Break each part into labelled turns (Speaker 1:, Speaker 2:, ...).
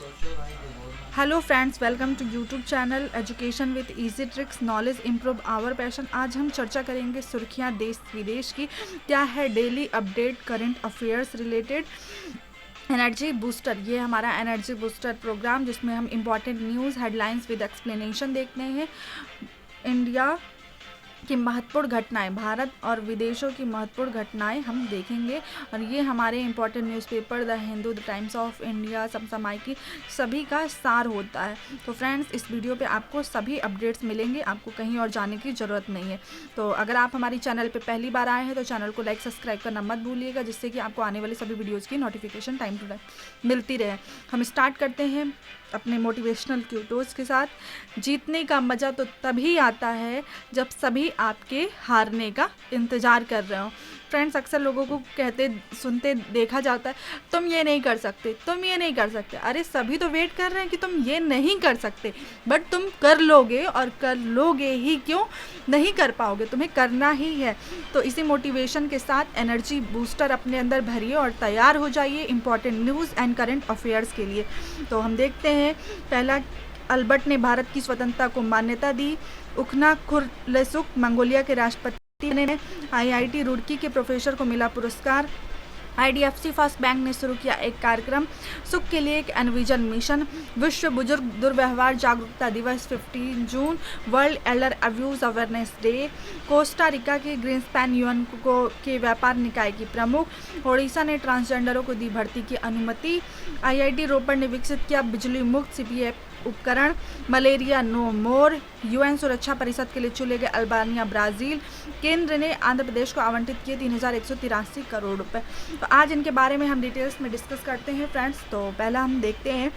Speaker 1: Hello friends, welcome to YouTube channel education with easy tricks, knowledge improve our passion. आज हम चर्चा करेंगे सुर्खियां देश विदेश की। क्या है daily update current affairs related. Energy booster, ये हमारा एनर्जी बूस्टर प्रोग्राम जिसमें हम important news headlines with explanation देखते हैं। इंडिया की महत्वपूर्ण घटनाएं, भारत और विदेशों की महत्वपूर्ण घटनाएं हम देखेंगे। और ये हमारे important newspaper the Hindu, the Times of India, समसामयिकी सभी का सार होता है। तो फ्रेंड्स, इस वीडियो पे आपको सभी अपडेट्स मिलेंगे, आपको कहीं और जाने की ज़रूरत नहीं है। तो अगर आप हमारी चैनल पे पहली बार आए हैं तो चैनल को लाइक सब्सक्राइब करना मत भूलिएगा, जिससे कि आपको आने वाली सभी वीडियोज़ की नोटिफिकेशन टाइम टू टाइम मिलती रहे। हम स्टार्ट करते हैं अपने मोटिवेशनल क्यूटोज के साथ। जीतने का मज़ा तो तभी आता है जब सभी आपके हारने का इंतज़ार कर रहे हो। फ्रेंड्स, अक्सर लोगों को कहते सुनते देखा जाता है, तुम ये नहीं कर सकते, तुम ये नहीं कर सकते। अरे सभी तो वेट कर रहे हैं कि तुम ये नहीं कर सकते, बट तुम कर लोगे, और कर लोगे ही क्यों, नहीं कर पाओगे, तुम्हें करना ही है। तो इसी मोटिवेशन के साथ एनर्जी बूस्टर अपने अंदर भरिए और तैयार हो जाइए important news and current affairs के लिए। तो हम देखते हैं, पहला, अल्बर्ट ने भारत की स्वतंत्रता को मान्यता दी। उखना खुरलेसुक मंगोलिया के राष्ट्रपति ने। आईआईटी रुड़की के प्रोफेसर को मिला पुरस्कार। आईडीएफसी फर्स्ट बैंक ने शुरू किया एक कार्यक्रम, सुख के लिए एक एनविजन मिशन। विश्व बुजुर्ग दुर्व्यवहार जागरूकता दिवस 15 जून, world elder abuse awareness day. Costa Rica के ग्रीनस्पैन यूएन को के व्यापार निकाय की प्रमुख। ओडिशा ने ट्रांसजेंडरों को दी भर्ती की अनुमति। आईआईटी रोपड़ ने विकसित किया बिजली मुक्त सीपीएफ उपकरण। मलेरिया नो मोर, यूएन सुरक्षा परिषद के लिए चुने गए अल्बानिया ब्राज़ील। केंद्र ने आंध्र प्रदेश को आवंटित किए 3183 करोड़ रुपए। तो आज इनके बारे में हम डिटेल्स में डिस्कस करते हैं फ्रेंड्स। तो पहला हम देखते हैं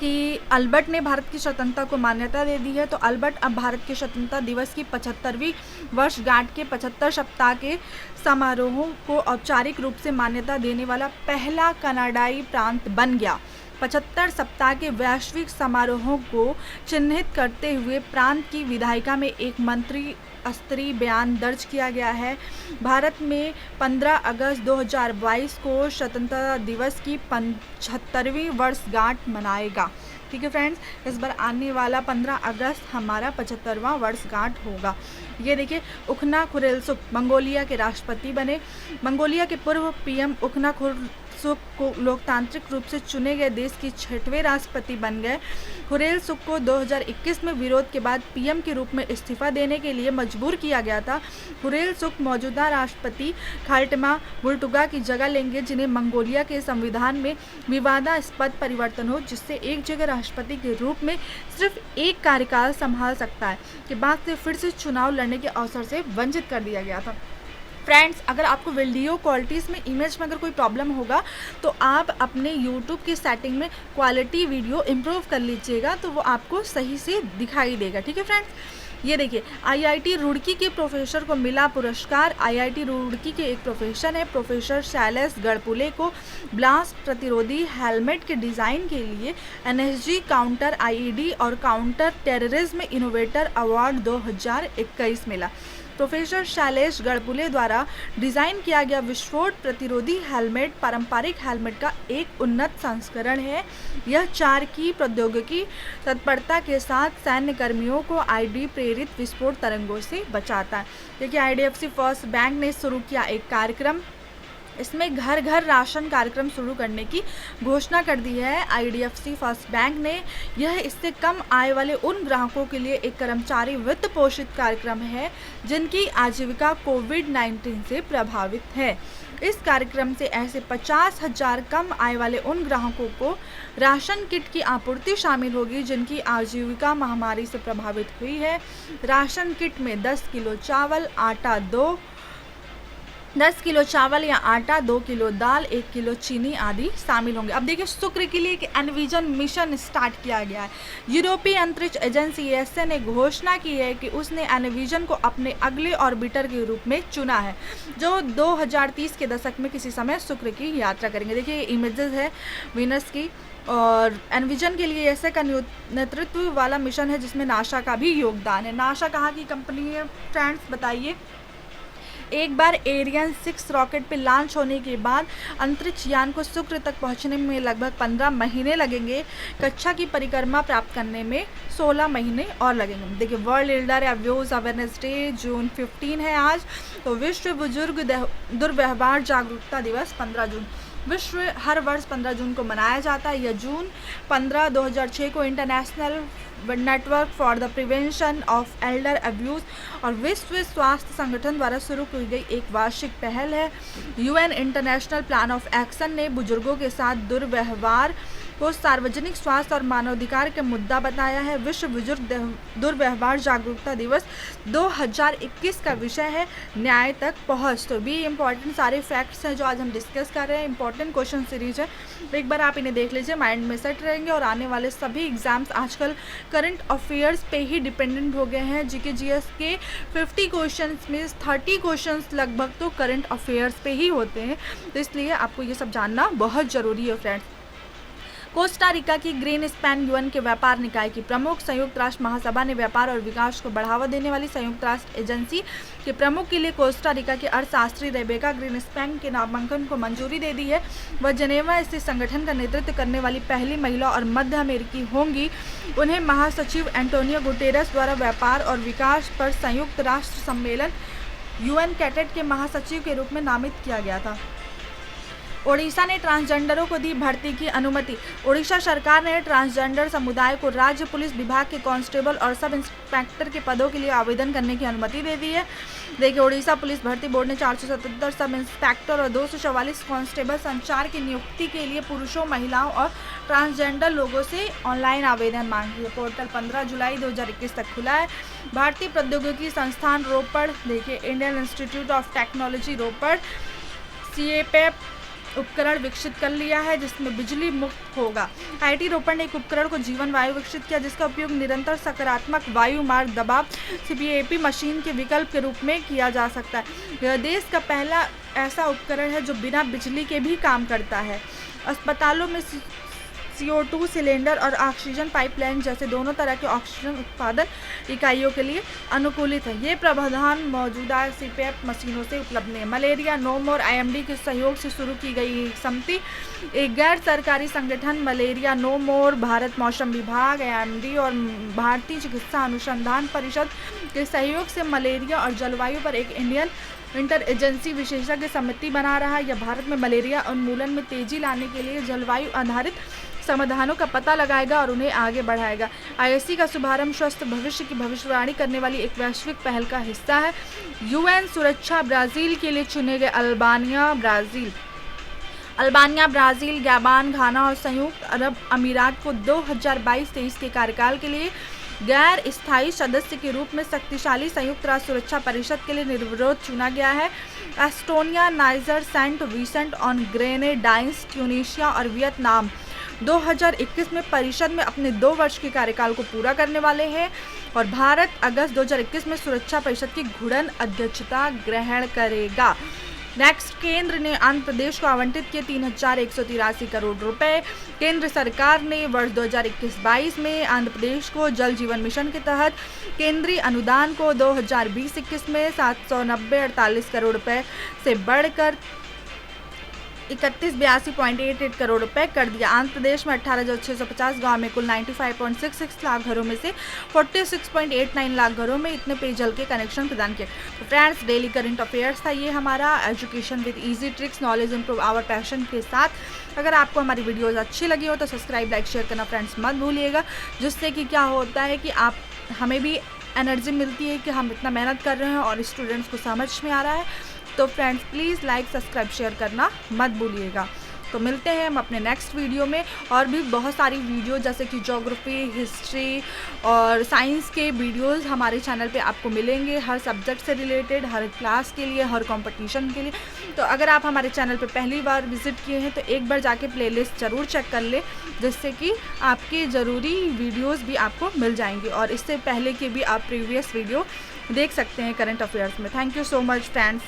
Speaker 1: कि अल्बर्ट ने भारत की स्वतंत्रता को मान्यता दे दी है। तो अल्बर्ट अब भारत के स्वतंत्रता दिवस की 75वीं वर्षगांठ के 75 सप्ताह के समारोहों को औपचारिक रूप से मान्यता देने वाला पहला कनाडाई प्रांत बन गया। 75 सप्ताह के वैश्विक समारोहों को चिन्हित करते हुए प्रांत की विधायिका में एक मंत्री स्तरीय बयान दर्ज किया गया है। भारत में 15 अगस्त 2022 को स्वतंत्रता दिवस की 75वीं वर्षगांठ मनाएगा। ठीक है फ्रेंड्स, इस बार आने वाला 15 अगस्त हमारा 75वां वर्षगांठ होगा। ये देखिए, उखना खुरेलसुक मंगोलिया के राष्ट्रपति बने। मंगोलिया के पूर्व पीएम उखना खुरेलसुक को लोकतांत्रिक रूप से चुने गए देश के 6वें राष्ट्रपति बन गए। खुरेलसुक को 2021 में विरोध के बाद पीएम के रूप में इस्तीफा देने के लिए मजबूर किया गया था। खुरेलसुक मौजूदा राष्ट्रपति खाल्टमा बुल्टुगा की जगह लेंगे, जिन्हें मंगोलिया के संविधान में विवादास्पद परिवर्तन हो, जिससे एक जगह राष्ट्रपति के रूप में सिर्फ एक कार्यकाल संभाल सकता है, के बाद से फिर से चुनाव लड़ने के अवसर से वंचित कर दिया गया था। फ्रेंड्स, अगर आपको वीडियो क्वालिटीज़ में, इमेज में अगर कोई प्रॉब्लम होगा तो आप अपने यूट्यूब की सेटिंग में क्वालिटी वीडियो इम्प्रूव कर लीजिएगा, तो वो आपको सही से दिखाई देगा। ठीक है फ्रेंड्स, ये देखिए, आईआईटी रुड़की के प्रोफेसर को मिला पुरस्कार। आईआईटी रुड़की के एक प्रोफेसर है, प्रोफेसर शैलेश गढ़पुले को ब्लास्ट प्रतिरोधी हेलमेट के डिज़ाइन के लिए एनएसजी काउंटर आईईडी और काउंटर टेररिज्म इनोवेटर अवार्ड 2021 मिला। प्रोफेसर शैलेश गढ़पुले द्वारा डिज़ाइन किया गया विस्फोट प्रतिरोधी हेलमेट पारंपरिक हेलमेट का एक उन्नत संस्करण है। यह 4 की प्रौद्योगिकी तत्परता के साथ सैन्य कर्मियों को आईडी प्रेरित विस्फोट तरंगों से बचाता है। देखिए, आईडीएफसी फर्स्ट बैंक ने शुरू किया एक कार्यक्रम, इसमें घर घर राशन कार्यक्रम शुरू करने की घोषणा कर दी है आईडीएफसी फर्स्ट बैंक ने। यह इससे कम आय वाले उन ग्राहकों के लिए एक कर्मचारी वित्त पोषित कार्यक्रम है जिनकी आजीविका कोविड-19 से प्रभावित है। इस कार्यक्रम से ऐसे 50,000 कम आय वाले उन ग्राहकों को राशन किट की आपूर्ति शामिल होगी जिनकी आजीविका महामारी से प्रभावित हुई है। राशन किट में 10 किलो चावल या आटा, 2 किलो दाल, 1 किलो चीनी आदि शामिल होंगे। अब देखिए, शुक्र के लिए एक एनविजन मिशन स्टार्ट किया गया है। यूरोपीय अंतरिक्ष एजेंसी ईएसए ने घोषणा की है कि उसने एनविजन को अपने अगले ऑर्बिटर के रूप में चुना है, जो 2030 के दशक में किसी समय शुक्र की यात्रा करेंगे। देखिए, इमेजेस है वीनस की, और एनविजन के लिए ऐसे का नेतृत्व वाला मिशन है जिसमें नासा का भी योगदान है। नासा कहाँ की कंपनी है फ्रेंड्स, बताइए। एक बार एरियन 6 रॉकेट पे लॉन्च होने के बाद अंतरिक्ष यान को शुक्र तक पहुंचने में लगभग 15 महीने लगेंगे। कक्षा की परिक्रमा प्राप्त करने में 16 महीने और लगेंगे। देखिए, world elder abuse awareness day June 15 है आज। तो विश्व बुजुर्ग दुर्व्यवहार जागरूकता दिवस 15 जून विश्व हर वर्ष 15 जून को मनाया जाता है। यह जून 15 2006 को international network for the prevention of Elder abuse और विश्व स्वास्थ्य संगठन द्वारा शुरू की गई एक वार्षिक पहल है। UN international plan of action ने बुजुर्गों के साथ दुर्व्यवहार को सार्वजनिक स्वास्थ्य और मानवाधिकार के मुद्दा बताया है। विश्व बुजुर्ग दुर्व्यवहार जागरूकता दिवस 2021 का विषय है न्याय तक पहुंच। तो भी इम्पॉर्टेंट सारे फैक्ट्स हैं जो आज हम डिस्कस कर रहे हैं। इंपॉर्टेंट क्वेश्चन सीरीज है, एक बार आप इन्हें देख लीजिए, माइंड में सेट रहेंगे। और आने वाले सभी एग्जाम्स आजकल करंट अफेयर्स पे ही डिपेंडेंट हो गए हैं। जीके जीएस के 50 क्वेश्चन में 30 क्वेश्चन लगभग तो करंट अफेयर्स पे ही होते हैं, तो इसलिए आपको ये सब जानना बहुत ज़रूरी है फ्रेंड्स। कोस्टा रिका की ग्रीन स्पैन यूएन के व्यापार निकाय की प्रमुख। संयुक्त राष्ट्र महासभा ने व्यापार और विकास को बढ़ावा देने वाली संयुक्त राष्ट्र एजेंसी के प्रमुख के लिए कोस्टा रिका के अर्थशास्त्री रेबेका ग्रीन स्पैन के नामांकन को मंजूरी दे दी है। वह जेनेवा स्थित संगठन का नेतृत्व करने वाली पहली महिला और मध्य अमेरिकी होंगी। उन्हें महासचिव एंटोनियो गुटेरस द्वारा व्यापार और विकास पर संयुक्त राष्ट्र सम्मेलन यूएन कैटेट के महासचिव के रूप में नामित किया गया था। ओडिशा ने ट्रांसजेंडरों को दी भर्ती की अनुमति। ओडिशा सरकार ने ट्रांसजेंडर समुदाय को राज्य पुलिस विभाग के कांस्टेबल और सब इंस्पेक्टर के पदों के लिए आवेदन करने की अनुमति दे दी है। देखिए, ओडिशा पुलिस भर्ती बोर्ड ने 477 सब इंस्पेक्टर और 244 कांस्टेबल संचार की नियुक्ति के लिए पुरुषों, महिलाओं और ट्रांसजेंडर लोगों से ऑनलाइन आवेदन मांगी है। पोर्टल 15 जुलाई 2021 तक खुला है। भारतीय प्रौद्योगिकी संस्थान रोपड़, देखिए Indian institute of technology Ropar CAPEP उपकरण विकसित कर लिया है जिसमें बिजली मुक्त होगा। IIT रोपड़ ने एक उपकरण को जीवन वायु विकसित किया जिसका उपयोग निरंतर सकारात्मक वायु मार्ग दबाव CPAP मशीन के विकल्प के रूप में किया जा सकता है। यह देश का पहला ऐसा उपकरण है जो बिना बिजली के भी काम करता है। अस्पतालों में CO2 सिलेंडर और ऑक्सीजन पाइपलाइन जैसे दोनों तरह के ऑक्सीजन उत्पादन इकाइयों के लिए अनुकूलित है। ये प्रावधान मौजूदा CPAP मशीनों से उपलब्ध है। मलेरिया नो मोर IMD के सहयोग से शुरू की गई समिति, एक गैर सरकारी संगठन मलेरिया नो मोर, भारत मौसम विभाग IMD और भारतीय चिकित्सा अनुसंधान परिषद के सहयोग से मलेरिया और जलवायु पर एक इंडियन इंटर एजेंसी विशेषज्ञ समिति बना रहा है। यह भारत में मलेरिया उन्मूलन में तेजी लाने के लिए जलवायु आधारित समाधानों का पता लगाएगा और उन्हें आगे बढ़ाएगा। ISC का शुभारंभ स्वस्थ भविष्य की भविष्यवाणी करने वाली एक वैश्विक पहल का हिस्सा है। UN सुरक्षा ब्राज़ील के लिए चुने गए अल्बानिया, ब्राज़ील, गैबान, घाना और संयुक्त अरब अमीरात को 2022-23 के कार्यकाल के लिए गैर स्थायी सदस्य के रूप में शक्तिशाली संयुक्त राष्ट्र सुरक्षा परिषद के लिए निर्विरोध चुना गया है। एस्टोनिया, नाइजर, सेंट विंसेंट और ग्रेनेडाइंस, ट्यूनीशिया और वियतनाम 2021 में परिषद में अपने 2 वर्ष के कार्यकाल को पूरा करने वाले हैं और भारत अगस्त 2021 में सुरक्षा परिषद की घुड़न अध्यक्षता ग्रहण करेगा। नेक्स्ट, केंद्र ने आंध्र प्रदेश को आवंटित किए 3183 करोड़ रुपए। केंद्र सरकार ने वर्ष 2021-22 में आंध्र प्रदेश को जल जीवन मिशन के तहत केंद्रीय अनुदान को 2020-21 में 790.48 करोड़ रुपए से बढ़कर 3182.88 करोड़ रुपए कर दिया। आंध्र प्रदेश में 18,650 गांव में कुल 95.66 लाख घरों में से 46.89 लाख घरों में इतने पेयजल के कनेक्शन प्रदान किए। तो फ्रेंड्स, डेली करंट अफेयर्स था ये हमारा, education with easy tricks, knowledge improve our passion के साथ। अगर आपको हमारी वीडियोस अच्छी लगी हो तो सब्सक्राइब, लाइक, शेयर करना फ्रेंड्स मत भूलिएगा, जिससे कि क्या होता है कि आप हमें भी एनर्जी मिलती है कि हम इतना मेहनत कर रहे हैं और स्टूडेंट्स को समझ में आ रहा है। तो friends, please like, subscribe, share करना मत भूलिएगा। तो मिलते हैं हम अपने नेक्स्ट वीडियो में। और भी बहुत सारी वीडियो जैसे कि ज्योग्राफी, हिस्ट्री और साइंस के वीडियोस हमारे चैनल पे आपको मिलेंगे, हर सब्जेक्ट से रिलेटेड, हर क्लास के लिए, हर कंपटीशन के लिए। तो अगर आप हमारे चैनल पे पहली बार विजिट किए हैं तो एक बार जाके प्लेलिस्ट ज़रूर चेक कर ले, जिससे कि आपके ज़रूरी वीडियोज़ भी आपको मिल जाएंगे और इससे पहले के भी आप प्रीवियस वीडियो देख सकते हैं करंट अफेयर्स में। Thank you so much friends.